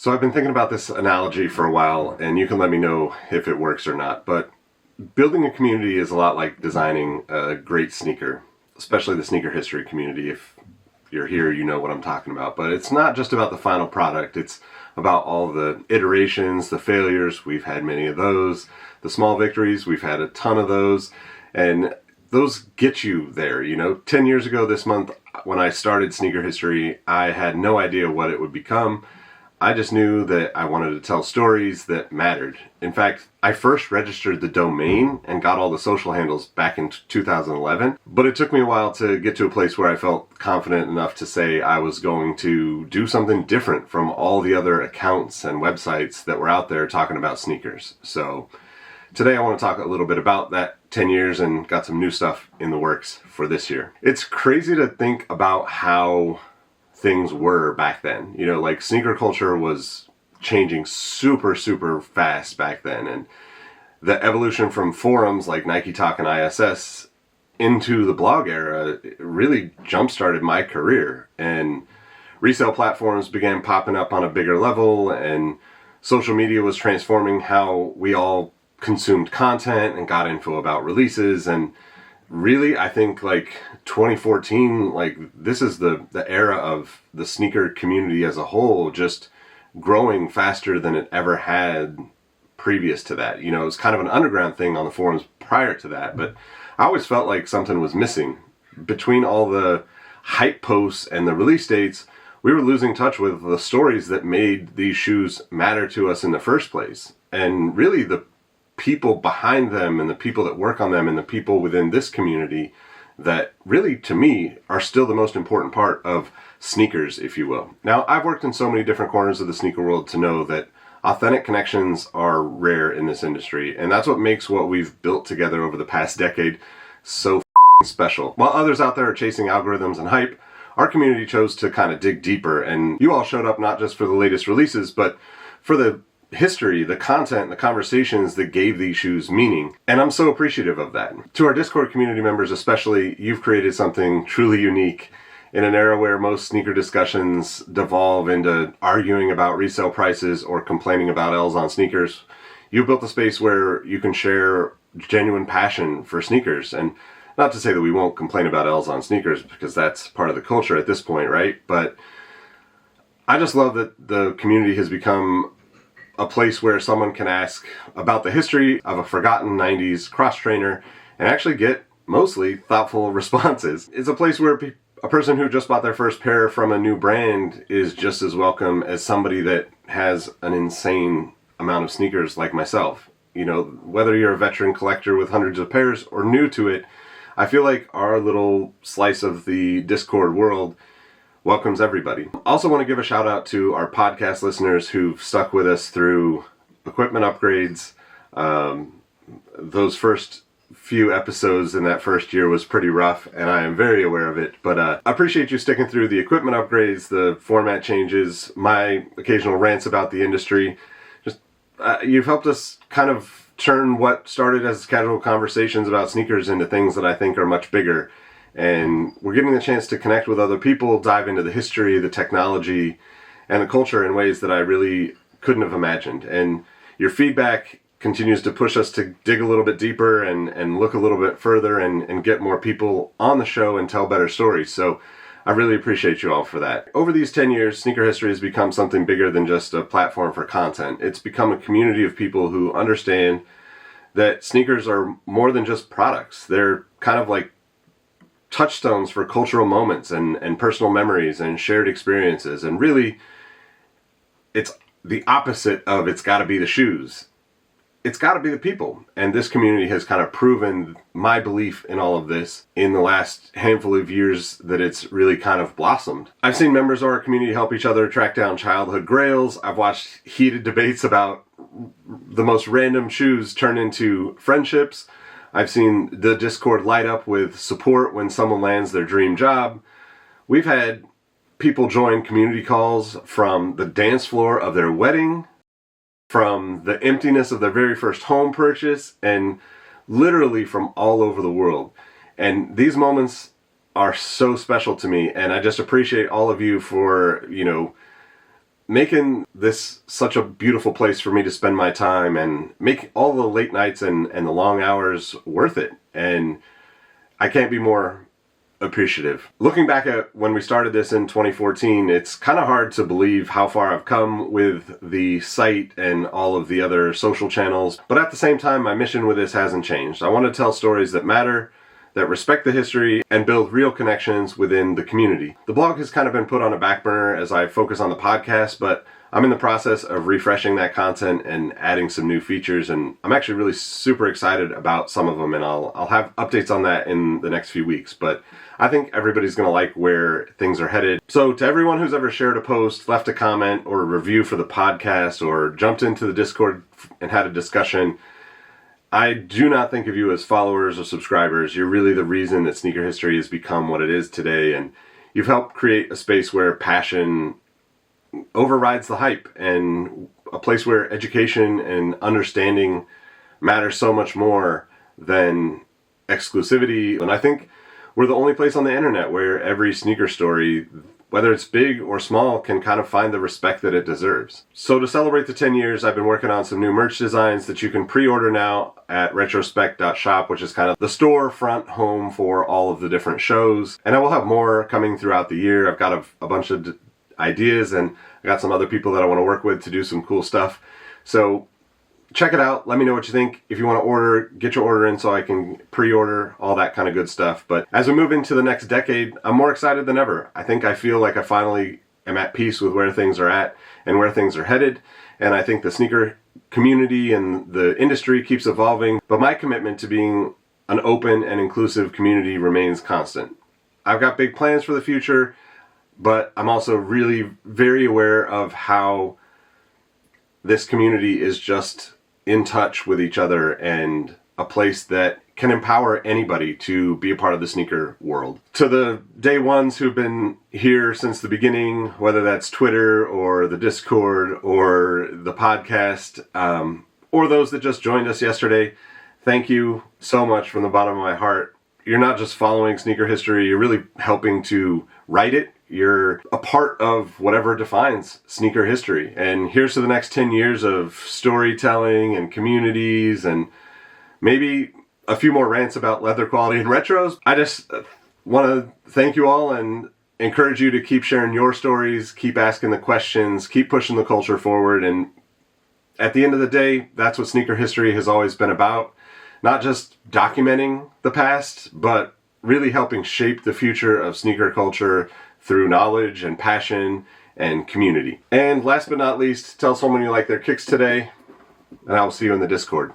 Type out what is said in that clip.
So I've been thinking about this analogy for a while, and you can let me know if it works or not. But building a community is a lot like designing a great sneaker, especially the sneaker history community. If you're here, you know what I'm talking about. But it's not just about the final product. It's about all the iterations, the failures. We've had many of those. The small victories, we've had a ton of those. And those get you there. 10 years ago this month, when I started Sneaker History, I had no idea what it would become. I just knew that I wanted to tell stories that mattered. In fact, I first registered the domain and got all the social handles back in 2011, but it took me a while to get to a place where I felt confident enough to say I was going to do something different from all the other accounts and websites that were out there talking about sneakers. So today I want to talk a little bit about that 10 years and got some new stuff in the works for this year. It's crazy to think about how things were back then. Like sneaker culture was changing super, super fast back then. And the evolution from forums like Nike Talk and ISS into the blog era really jump-started my career. And resale platforms began popping up on a bigger level, and social media was transforming how we all consumed content and got info about releases. And really, I think like 2014, this is the era of the sneaker community as a whole just growing faster than it ever had previous to that. It was kind of an underground thing on the forums prior to that, but I always felt like something was missing. Between all the hype posts and the release dates, we were losing touch with the stories that made these shoes matter to us in the first place. And really the people behind them and the people that work on them and the people within this community that really, to me, are still the most important part of sneakers, if you will. Now, I've worked in so many different corners of the sneaker world to know that authentic connections are rare in this industry, and that's what makes what we've built together over the past decade so special. While others out there are chasing algorithms and hype, our community chose to kind of dig deeper, and you all showed up not just for the latest releases, but for the history, the content, the conversations that gave these shoes meaning. And I'm so appreciative of that. To our Discord community members especially, you've created something truly unique in an era where most sneaker discussions devolve into arguing about resale prices or complaining about L's on sneakers. You've built a space where you can share genuine passion for sneakers. And not to say that we won't complain about L's on sneakers, because that's part of the culture at this point, right? But I just love that the community has become a place where someone can ask about the history of a forgotten 90s cross trainer and actually get mostly thoughtful responses. It's a place where a person who just bought their first pair from a new brand is just as welcome as somebody that has an insane amount of sneakers like myself. Whether you're a veteran collector with hundreds of pairs or new to it, I feel like our little slice of the Discord world welcomes everybody. Also want to give a shout out to our podcast listeners who've stuck with us through equipment upgrades. Those first few episodes in that first year was pretty rough, and I am very aware of it, but I appreciate you sticking through the equipment upgrades, the format changes, my occasional rants about the industry. Just you've helped us kind of turn what started as casual conversations about sneakers into things that I think are much bigger. And we're getting the chance to connect with other people, dive into the history, the technology, and the culture in ways that I really couldn't have imagined. And your feedback continues to push us to dig a little bit deeper and look a little bit further and get more people on the show and tell better stories. So I really appreciate you all for that. Over these 10 years, Sneaker History has become something bigger than just a platform for content. It's become a community of people who understand that sneakers are more than just products. They're kind of like touchstones for cultural moments and personal memories and shared experiences. And really, it's the opposite of it's got to be the shoes. It's got to be the people. And this community has kind of proven my belief in all of this in the last handful of years that it's really kind of blossomed. I've seen members of our community help each other track down childhood grails. I've watched heated debates about the most random shoes turn into friendships. I've seen the Discord light up with support when someone lands their dream job. We've had people join community calls from the dance floor of their wedding, from the emptiness of their very first home purchase, and literally from all over the world. And these moments are so special to me, and I just appreciate all of you for, making this such a beautiful place for me to spend my time and make all the late nights and the long hours worth it. And I can't be more appreciative. Looking back at when we started this in 2014, it's kind of hard to believe how far I've come with the site and all of the other social channels. But at the same time, my mission with this hasn't changed. I want to tell stories that matter, that respect the history, and build real connections within the community. The blog has kind of been put on a back burner as I focus on the podcast, but I'm in the process of refreshing that content and adding some new features, and I'm actually really super excited about some of them, and I'll have updates on that in the next few weeks. But I think everybody's going to like where things are headed. So to everyone who's ever shared a post, left a comment or a review for the podcast, or jumped into the Discord and had a discussion, I do not think of you as followers or subscribers. You're really the reason that sneaker history has become what it is today, and you've helped create a space where passion overrides the hype, and a place where education and understanding matter so much more than exclusivity. And I think we're the only place on the internet where every sneaker story, whether it's big or small, can kind of find the respect that it deserves. So to celebrate the 10 years, I've been working on some new merch designs that you can pre-order now at retrospect.shop, which is kind of the storefront home for all of the different shows. And I will have more coming throughout the year. I've got a bunch of ideas, and I got some other people that I want to work with to do some cool stuff. So check it out. Let me know what you think. If you want to order, get your order in so I can pre-order, all that kind of good stuff. But as we move into the next decade, I'm more excited than ever. I feel like I finally am at peace with where things are at and where things are headed. And I think the sneaker community and the industry keeps evolving. But my commitment to being an open and inclusive community remains constant. I've got big plans for the future, but I'm also really very aware of how this community is just in touch with each other and a place that can empower anybody to be a part of the sneaker world. To the day ones who've been here since the beginning, whether that's Twitter or the Discord or the podcast, or those that just joined us yesterday, thank you so much from the bottom of my heart. You're not just following sneaker history, you're really helping to write it. You're a part of whatever defines sneaker history. And here's to the next 10 years of storytelling and communities, and maybe a few more rants about leather quality and retros. I just want to thank you all and encourage you to keep sharing your stories, keep asking the questions, keep pushing the culture forward. And at the end of the day, that's what sneaker history has always been about. Not just documenting the past, but really helping shape the future of sneaker culture through knowledge and passion and community. And last but not least, tell someone you like their kicks today, and I will see you in the Discord.